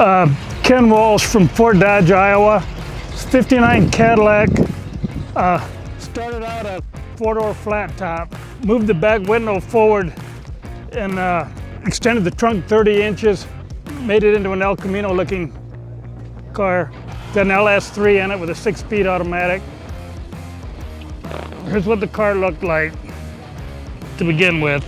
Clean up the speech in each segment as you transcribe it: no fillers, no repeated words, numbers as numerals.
Ken Walsh from Fort Dodge, Iowa. It's 59 Cadillac. Started out a four-door flat top. Moved the back window forward and extended the trunk 30 inches. Made it into an El Camino looking car. Got an LS3 in it with a 6-speed automatic. Here's what the car looked like to begin with.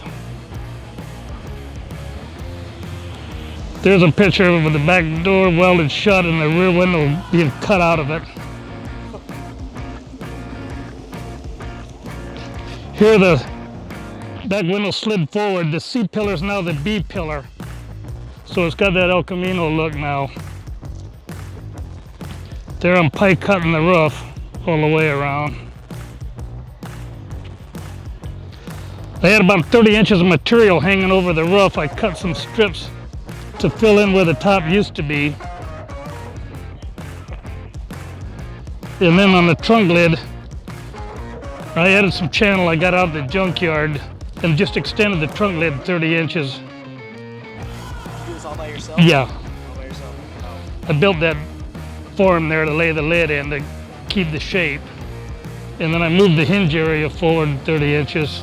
There's a picture of it with the back door welded shut and the rear window being cut out of it. Here the back window slid forward. The C pillar is now the B pillar. So it's got that El Camino look now. There I'm pie cutting the roof all the way around. I had about 30 inches of material hanging over the roof. I cut some strips to fill in where the top used to be. And then on the trunk lid, I added some channel I got out of the junkyard and just extended the trunk lid 30 inches. You do this all by yourself? Yeah. All by yourself? Oh. I built that form there to lay the lid in to keep the shape. And then I moved the hinge area forward 30 inches.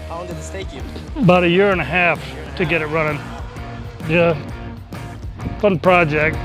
How long did this take you? About a year and a half to get it running. Yeah, fun project.